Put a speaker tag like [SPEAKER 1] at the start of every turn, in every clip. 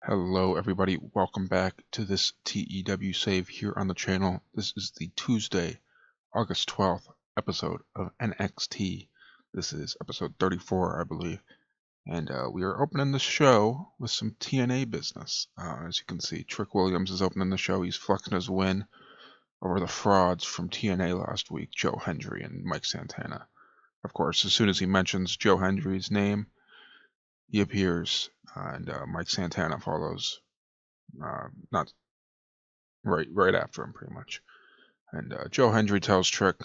[SPEAKER 1] Hello everybody, welcome back to this TEW Save here on the channel. This is the Tuesday, August 12th episode of NXT. This is episode 34, I believe. And we are opening the show with some TNA business. As you can see, Trick Williams is opening the show. He's flexing his win over the frauds from TNA last week, Joe Hendry and Mike Santana. Of course, as soon as he mentions Joe Hendry's name, he appears, and Mike Santana follows. Not right after him, pretty much. And Joe Hendry tells Trick,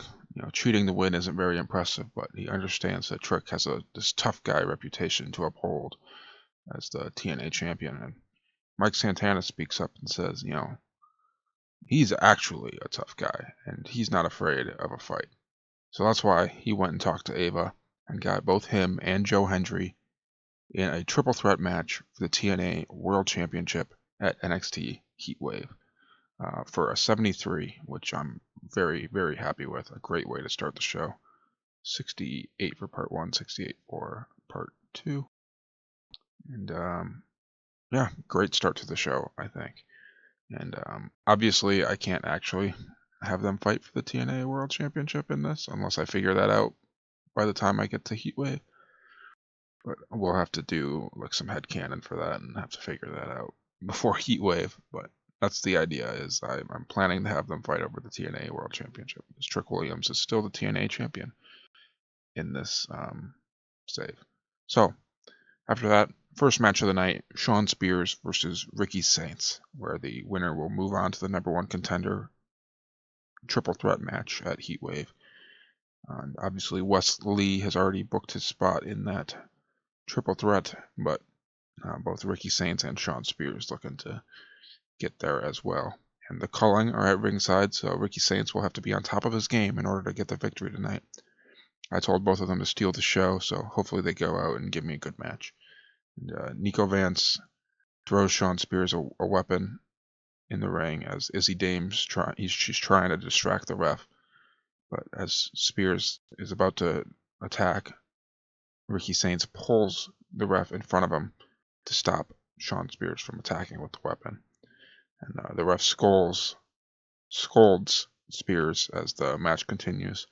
[SPEAKER 1] cheating the win isn't very impressive, but he understands that Trick has this tough guy reputation to uphold as the TNA champion. And Mike Santana speaks up and says, he's actually a tough guy, and he's not afraid of a fight. So that's why he went and talked to Ava and got both him and Joe Hendry in a triple threat match for the TNA World Championship at NXT Heatwave. For a 73, which I'm very, very happy with. A great way to start the show. 68 for part 1, 68 for part 2. And yeah, great start to the show, I think. And obviously, I can't actually have them fight for the TNA World Championship in this, unless I figure that out by the time I get to Heatwave. But we'll have to do like some headcanon for that and have to figure that out before Heatwave. But that's the idea, is I'm planning to have them fight over the TNA World Championship, because Trick Williams is still the TNA champion in this save. So, after that, first match of the night, Shawn Spears versus Ricky Saints, where the winner will move on to the #1 contender triple threat match at Heatwave. And obviously, Wes Lee has already booked his spot in that triple threat, but both Ricky Saints and Shawn Spears looking to get there as well. And the Culling are at ringside, so Ricky Saints will have to be on top of his game in order to get the victory tonight. I told both of them to steal the show, so hopefully they go out and give me a good match. And Nico Vance throws Shawn Spears a weapon in the ring as Izzy Dames she's trying to distract the ref. But as Spears is about to attack, Ricky Saints pulls the ref in front of him to stop Shawn Spears from attacking with the weapon. And the ref scolds Spears as the match continues.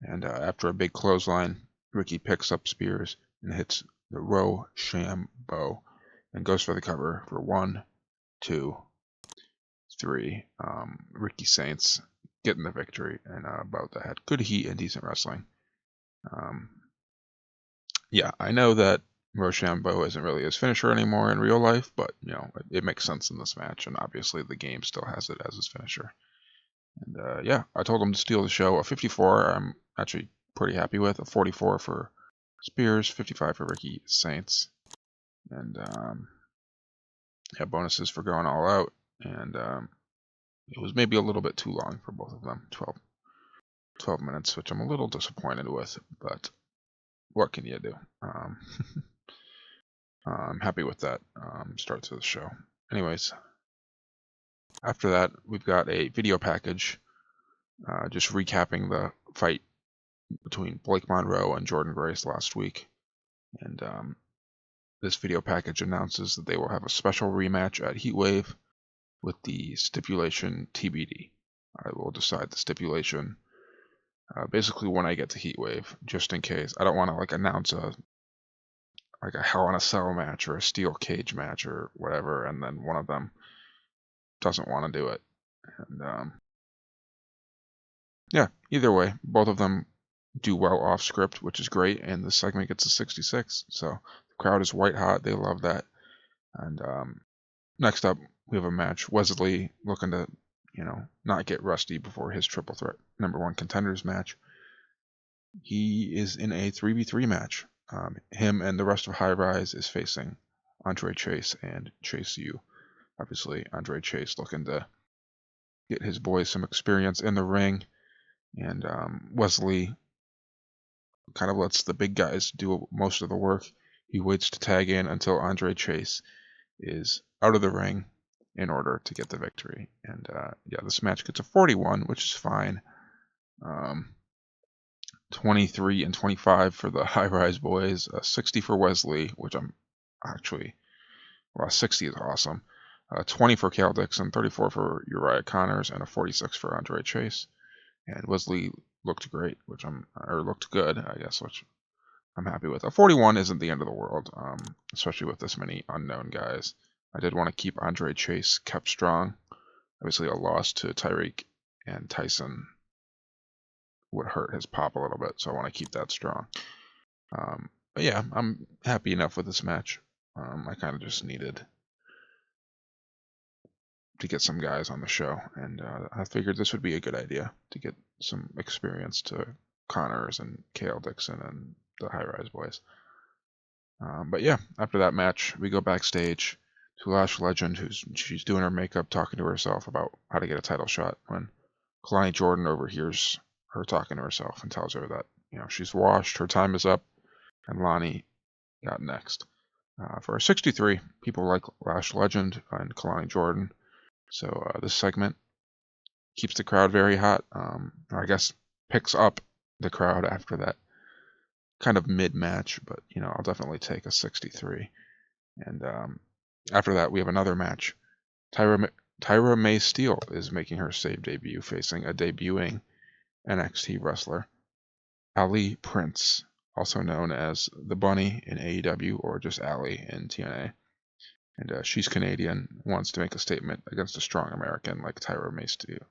[SPEAKER 1] And after a big clothesline, Ricky picks up Spears and hits the Rochambeau and goes for the cover for 1, 2, 3. Ricky Saints getting the victory, and about that had good heat and decent wrestling. Yeah, I know that Rochambeau isn't really his finisher anymore in real life, but it makes sense in this match, and obviously the game still has it as his finisher. And yeah, I told him to steal the show. A 54, I'm actually pretty happy with. A 44 for Spears, 55 for Ricky Saints, and yeah, bonuses for going all out. And it was maybe a little bit too long for both of them, 12 minutes, which I'm a little disappointed with, but what can you do? I'm happy with that start to the show. Anyways, after that, we've got a video package just recapping the fight between Blake Monroe and Jordan Grace last week. And this video package announces that they will have a special rematch at Heatwave with the stipulation TBD. I will decide the stipulation basically when I get to Heatwave, just in case. I don't want to announce a Hell in a Cell match or a steel cage match or whatever, and then one of them doesn't want to do it. And yeah, either way, both of them do well off script, which is great, and the segment gets a 66. So the crowd is white hot. They love that. And next up, we have a match. Wesley looking to, not get rusty before his triple threat #1 contenders match. He is in a 3v3 match. Him and the rest of High Rise is facing Andre Chase and Chase U. Obviously, Andre Chase looking to get his boys some experience in the ring. And Wesley kind of lets the big guys do most of the work. He waits to tag in until Andre Chase is out of the ring in order to get the victory. And yeah, this match gets a 41, which is fine. 23 and 25 for the High Rise boys, 60 for Wesley, which I'm actually Well, 60 is awesome. 20 for Cale Dixon, 34 for Uriah Connors, and a 46 for Andre Chase. And Wesley looked great, or looked good, I guess, which I'm happy with. A 41 isn't the end of the world, especially with this many unknown guys. I did want to keep Andre Chase kept strong. Obviously, a loss to Tyreek and Tyson would hurt his pop a little bit, so I want to keep that strong. But yeah, I'm happy enough with this match. I kind of just needed to get some guys on the show, and I figured this would be a good idea to get some experience to Connors and Cale Dixon and the High Rise Boys. But yeah, after that match, we go backstage to Lash Legend, she's doing her makeup, talking to herself about how to get a title shot, when Kalani Jordan overhears her talking to herself and tells her that, she's washed, her time is up, and Lonnie got next. For 63, people like Lash Legend and Kalani Jordan, so this segment keeps the crowd very hot. I guess picks up the crowd after that kind of mid-match, but I'll definitely take a 63. And after that, we have another match. Tyra May Steele is making her Save debut, facing a debuting NXT wrestler, Ali Prince, also known as the Bunny in AEW or just Ali in TNA. And she's Canadian, wants to make a statement against a strong American like Tyra May Steele.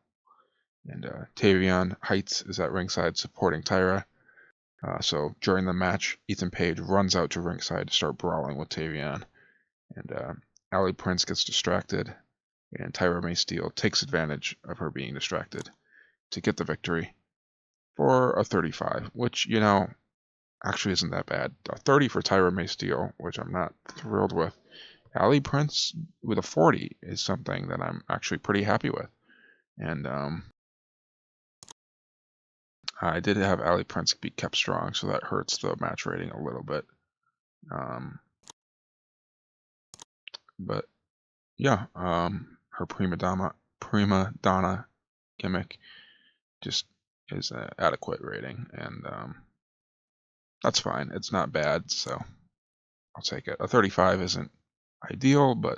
[SPEAKER 1] And Tavion Heights is at ringside supporting Tyra. So during the match, Ethan Page runs out to ringside to start brawling with Tavion. And Ali Prince gets distracted, and Tyra May Steele takes advantage of her being distracted to get the victory for a 35, which, actually isn't that bad. A 30 for Tyra May Steele, which I'm not thrilled with. Ali Prince with a 40 is something that I'm actually pretty happy with. And I did have Ali Prince be kept strong, so that hurts the match rating a little bit. But yeah, her prima donna gimmick just is an adequate rating, and that's fine. It's not bad, so I'll take it. A 35 isn't ideal, but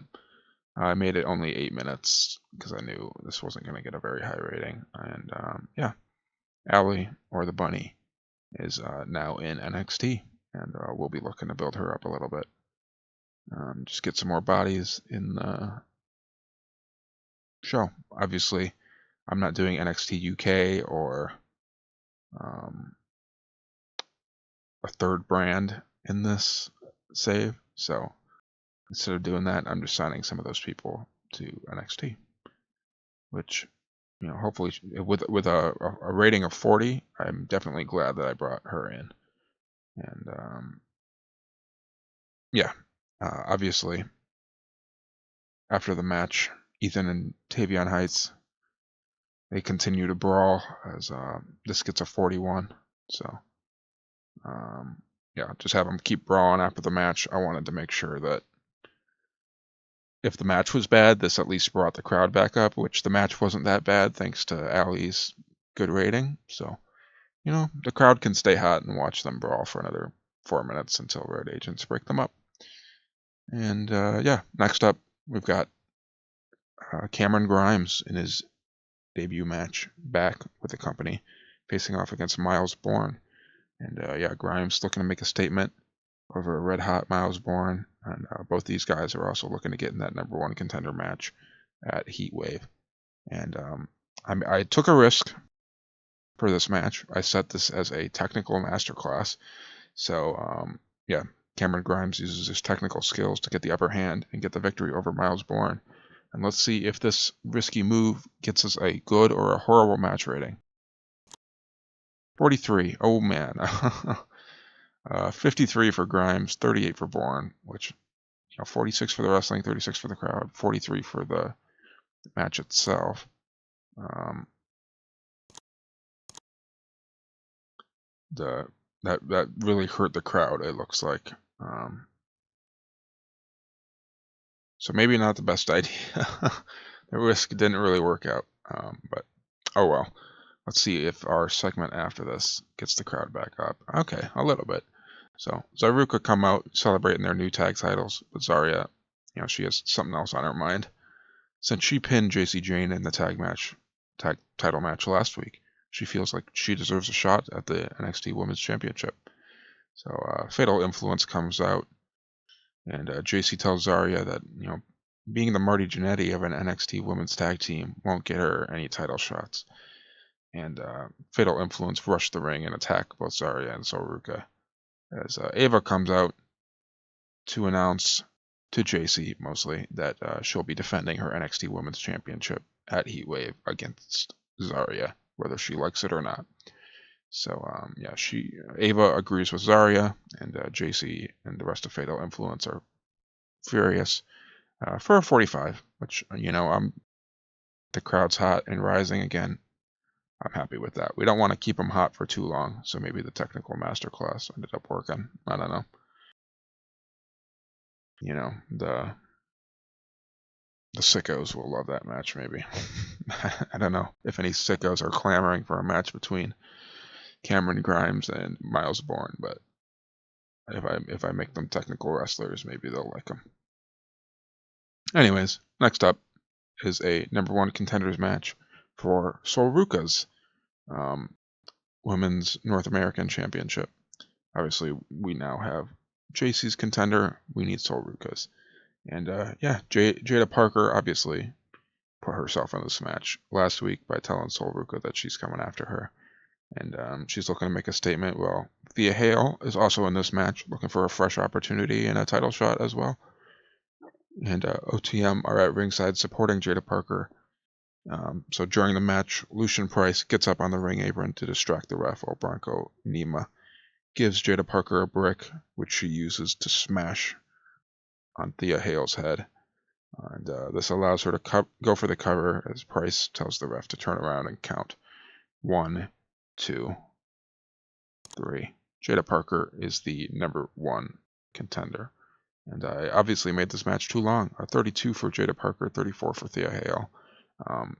[SPEAKER 1] I made it only 8 minutes because I knew this wasn't going to get a very high rating. And yeah, Allie, or the Bunny, is now in NXT, and we'll be looking to build her up a little bit. Just get some more bodies in the show. Obviously, I'm not doing NXT UK or a third brand in this save, so instead of doing that, I'm just signing some of those people to NXT, which, hopefully with a rating of 40, I'm definitely glad that I brought her in. And yeah, obviously, after the match, Ethan and Tavion Heights, they continue to brawl as this gets a 41. So yeah, just have them keep brawling after the match. I wanted to make sure that if the match was bad, this at least brought the crowd back up, which the match wasn't that bad thanks to Allie's good rating. So, the crowd can stay hot and watch them brawl for another 4 minutes until road agents break them up. And yeah, next up, we've got Cameron Grimes in his debut match back with the company, facing off against Miles Bourne. And yeah, Grimes looking to make a statement over a red-hot Miles Bourne, and both these guys are also looking to get in that number one contender match at Heatwave. And I took a risk for this match. I set this as a technical masterclass. So yeah, Cameron Grimes uses his technical skills to get the upper hand and get the victory over Miles Bourne. And let's see if this risky move gets us a good or a horrible match rating. 43. Oh man. 53 for Grimes, 38 for Bourne, which 46 for the wrestling, 36 for the crowd, 43 for the match itself. That really hurt the crowd, it looks like. So maybe not the best idea. The risk didn't really work out, but oh well. Let's see if our segment after this gets the crowd back up. Okay, a little bit. So Zaruka come out celebrating their new tag titles, but Zarya she has something else on her mind. Since she pinned Jacy Jayne in the tag title match last week, she feels like she deserves a shot at the NXT Women's Championship. So Fatal Influence comes out, and Jacy tells Zarya that being the Marty Jannetty of an NXT Women's Tag Team won't get her any title shots. And Fatal Influence rush the ring and attack both Zarya and Sol Ruca, as Ava comes out to announce to Jacy mostly that she'll be defending her NXT Women's Championship at Heatwave against Zarya, whether she likes it or not. So Ava agrees with Zarya, and Jacy and the rest of Fatal Influence are furious for a 45, which the crowd's hot and rising again. I'm happy with that. We don't want to keep them hot for too long, so maybe the technical masterclass ended up working. I don't know. The sickos will love that match, maybe. I don't know if any sickos are clamoring for a match between Cameron Grimes and Miles Bourne, but if I make them technical wrestlers, maybe they'll like them. Anyways, next up is a number one contenders match for Sol Ruca's Women's North American Championship. Obviously, we now have Jacy's contender. We need Sol Ruca's. And Jada Parker obviously put herself in this match last week by telling Sol Ruca that she's coming after her. And she's looking to make a statement. Well, Thea Hale is also in this match, looking for a fresh opportunity and a title shot as well. And OTM are at ringside supporting Jada Parker. So during the match, Lucian Price gets up on the ring apron to distract the ref while Bronco Nima gives Jada Parker a brick, which she uses to smash on Thea Hale's head. And this allows her to go for the cover as Price tells the ref to turn around and count 1, 2, 3. Jada Parker is the number one contender. And I obviously made this match too long. 32 for Jada Parker, 34 for Thea Hale,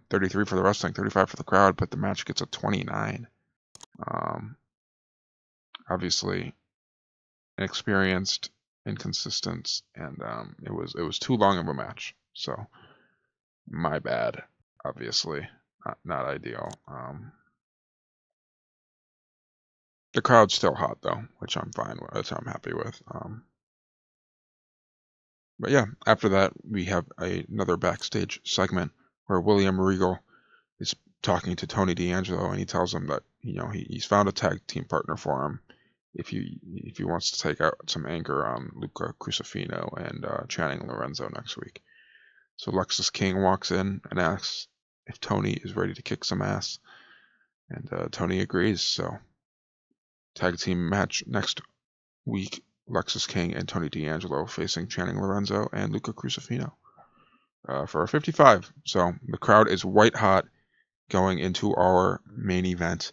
[SPEAKER 1] 33 for the wrestling, 35 for the crowd, but the match gets a 29. Obviously inexperienced, inconsistent, and it was too long of a match. So my bad, obviously. Not ideal. The crowd's still hot though, which I'm fine with, which I'm happy with. But yeah, after that we have another backstage segment where William Regal is talking to Tony D'Angelo, and he tells him that he's found a tag team partner for him if he wants to take out some anger on Luca Crucifino and Channing Lorenzo next week. So Lexus King walks in and asks if Tony is ready to kick some ass, and Tony agrees. So tag team match next week: Lexus King and Tony D'Angelo facing Channing Lorenzo and Luca Crucifino for a 55. So the crowd is white hot going into our main event,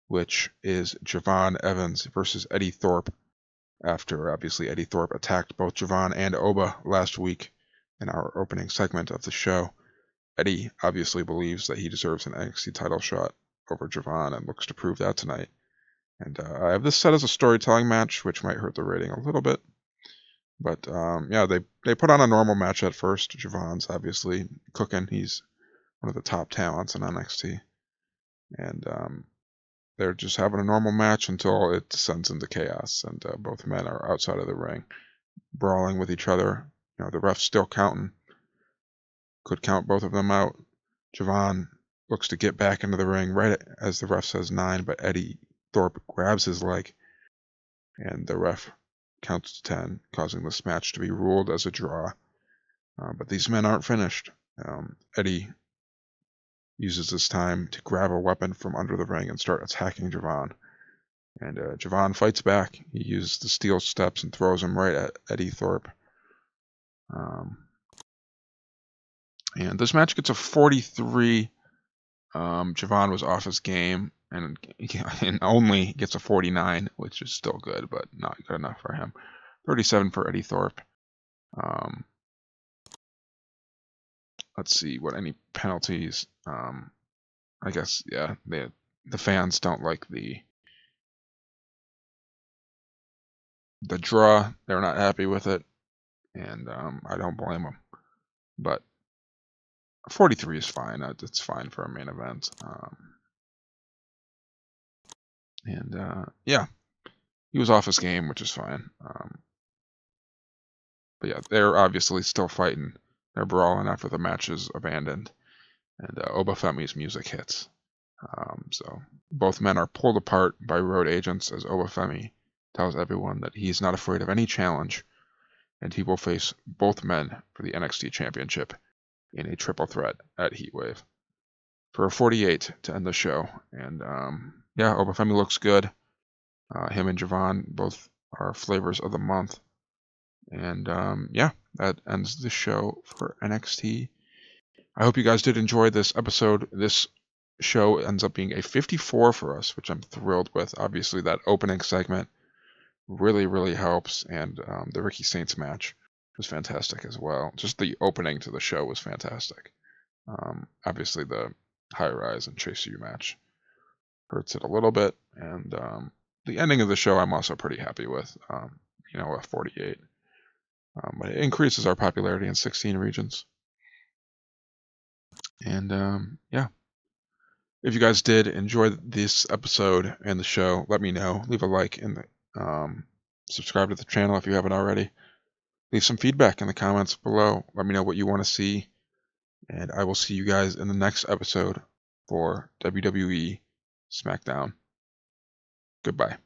[SPEAKER 1] which is Javon Evans versus Eddie Thorpe, after obviously Eddie Thorpe attacked both Javon and Oba last week in our opening segment of the show. Eddie obviously believes that he deserves an NXT title shot over Javon and looks to prove that tonight. And I have this set as a storytelling match, which might hurt the rating a little bit. But they put on a normal match at first. Javon's obviously cooking. He's one of the top talents in NXT. And they're just having a normal match until it descends into chaos, and both men are outside of the ring, brawling with each other. The ref's still counting. Could count both of them out. Javon looks to get back into the ring right as the ref says 9, but Eddie Thorpe grabs his leg, and the ref counts to 10, causing this match to be ruled as a draw. But these men aren't finished. Eddie uses this time to grab a weapon from under the ring and start attacking Javon. And Javon fights back. He uses the steel steps and throws him right at Eddie Thorpe. And this match gets a 43. Javon was off his game and only gets a 49, which is still good, but not good enough for him. 37 for Eddie Thorpe. Let's see what any penalties. I guess the fans don't like the draw. They're not happy with it, and I don't blame him. But 43 is fine. It's fine for a main event. Yeah, he was off his game, which is fine. But yeah, they're obviously still fighting. They're brawling after the match is abandoned, and Obafemi's music hits. So both men are pulled apart by road agents as Obafemi tells everyone that he's not afraid of any challenge, and he will face both men for the NXT Championship in a triple threat at Heatwave for a 48 to end the show. And yeah, Obafemi looks good. Him and Javon both are flavors of the month. And yeah, that ends the show for NXT. I hope you guys did enjoy this episode. This show ends up being a 54 for us, which I'm thrilled with. Obviously, that opening segment really, really helps. And the Ricky Saints match was fantastic as well. Just the opening to the show was fantastic. Obviously, the High Rise and Chase U match hurts it a little bit. And the ending of the show, I'm also pretty happy with. A 48. But it increases our popularity in 16 regions. And yeah, if you guys did enjoy this episode and the show, let me know. Leave a like and subscribe to the channel if you haven't already. Leave some feedback in the comments below. Let me know what you want to see. And I will see you guys in the next episode for WWE Smackdown. Goodbye.